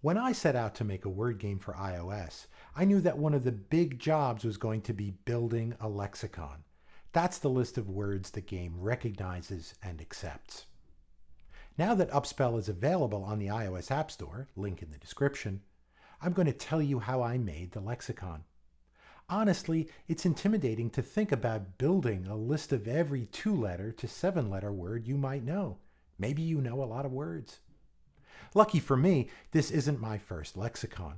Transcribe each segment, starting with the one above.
When I set out to make a word game for iOS, I knew that one of the big jobs was going to be building a lexicon. That's the list of words the game recognizes and accepts. Now that Upspell is available on the iOS App Store, link in the description, I'm going to tell you how I made the lexicon. Honestly, it's intimidating to think about building a list of every 2-letter to 7-letter word you might know. Maybe you know a lot of words. Lucky for me, this isn't my first lexicon.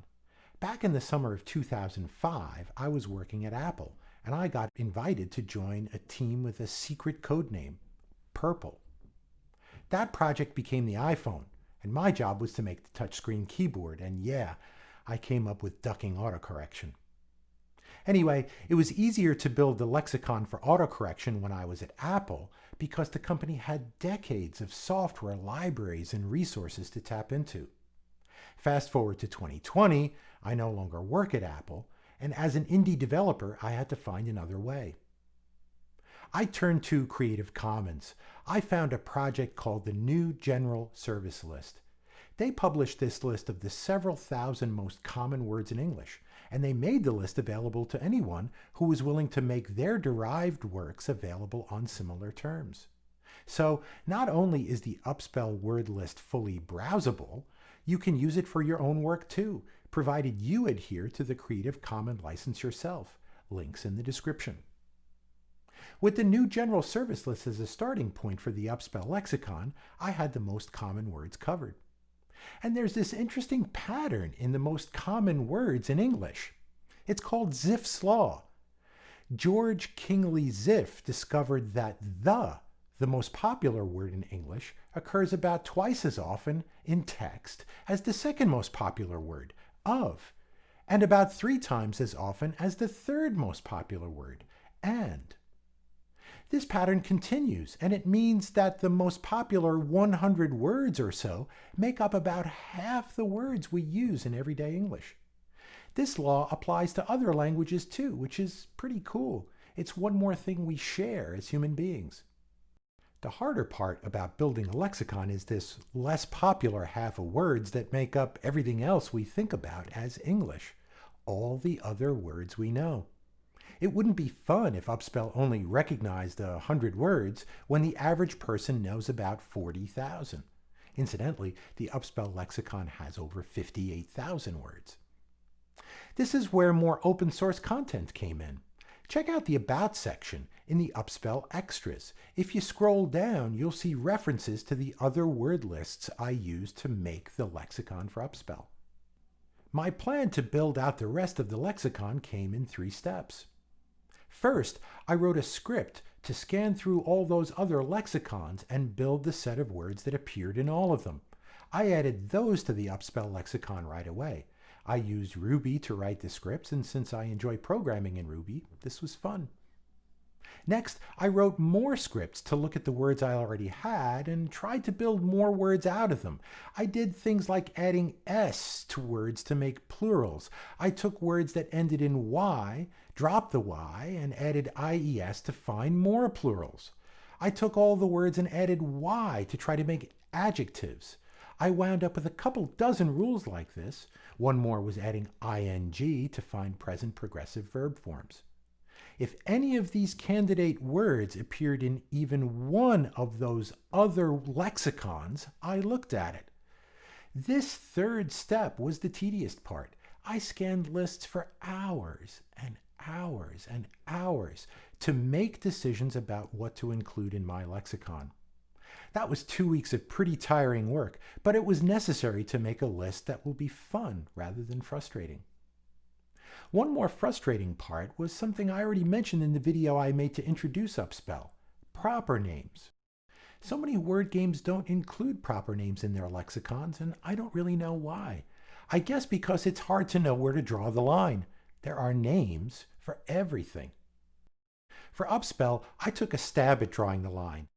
Back in the summer of 2005, I was working at Apple, and I got invited to join a team with a secret code name, Purple. That project became the iPhone, and my job was to make the touchscreen keyboard, and yeah, I came up with ducking autocorrection. Anyway, it was easier to build the lexicon for autocorrection when I was at Apple because the company had decades of software libraries and resources to tap into. Fast forward to 2020, I no longer work at Apple, and as an indie developer, I had to find another way. I turned to Creative Commons. I found a project called the New General Service List. They published this list of the several thousand most common words in English, and they made the list available to anyone who was willing to make their derived works available on similar terms. So not only is the Upspell word list fully browsable, you can use it for your own work too, provided you adhere to the Creative Commons license yourself. Links in the description. With the New General Service List as a starting point for the Upspell lexicon, I had the most common words covered. And there's this interesting pattern in the most common words in English. It's called Ziffs Law. George Kingsley Ziff discovered that the most popular word in English, occurs about twice as often in text as the second most popular word, of, and about 3 times as often as the third most popular word, and. This pattern continues, and it means that the most popular 100 words or so make up about half the words we use in everyday English. This law applies to other languages too, which is pretty cool. It's one more thing we share as human beings. The harder part about building a lexicon is this less popular half of words that make up everything else we think about as English, all the other words we know. It wouldn't be fun if Upspell only recognized 100 words when the average person knows about 40,000. Incidentally, the Upspell lexicon has over 58,000 words. This is where more open source content came in. Check out the About section in the Upspell Extras. If you scroll down, you'll see references to the other word lists I used to make the lexicon for Upspell. My plan to build out the rest of the lexicon came in 3 steps. First, I wrote a script to scan through all those other lexicons and build the set of words that appeared in all of them. I added those to the Upspell lexicon right away. I used Ruby to write the scripts, and since I enjoy programming in Ruby, this was fun. Next, I wrote more scripts to look at the words I already had and tried to build more words out of them. I did things like adding S to words to make plurals. I took words that ended in Y, dropped the Y, and added IES to find more plurals. I took all the words and added Y to try to make adjectives. I wound up with a couple dozen rules like this. One more was adding ing to find present progressive verb forms. If any of these candidate words appeared in even one of those other lexicons, I looked at it. This third step was the tedious part. I scanned lists for hours and hours and hours to make decisions about what to include in my lexicon. That was 2 weeks of pretty tiring work, but it was necessary to make a list that will be fun rather than frustrating. One more frustrating part was something I already mentioned in the video I made to introduce Upspell: proper names. So many word games don't include proper names in their lexicons, and I don't really know why. I guess because it's hard to know where to draw the line. There are names for everything. For Upspell, I took a stab at drawing the line.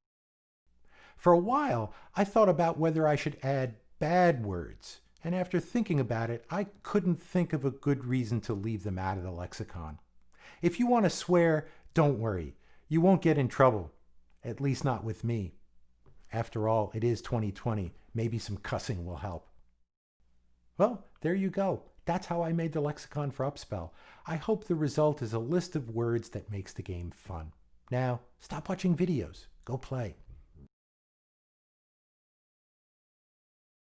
For a while, I thought about whether I should add bad words, and after thinking about it, I couldn't think of a good reason to leave them out of the lexicon. If you want to swear, don't worry. You won't get in trouble. At least not with me. After all, it is 2020. Maybe some cussing will help. Well, there you go. That's how I made the lexicon for Upspell. I hope the result is a list of words that makes the game fun. Now, stop watching videos. Go play.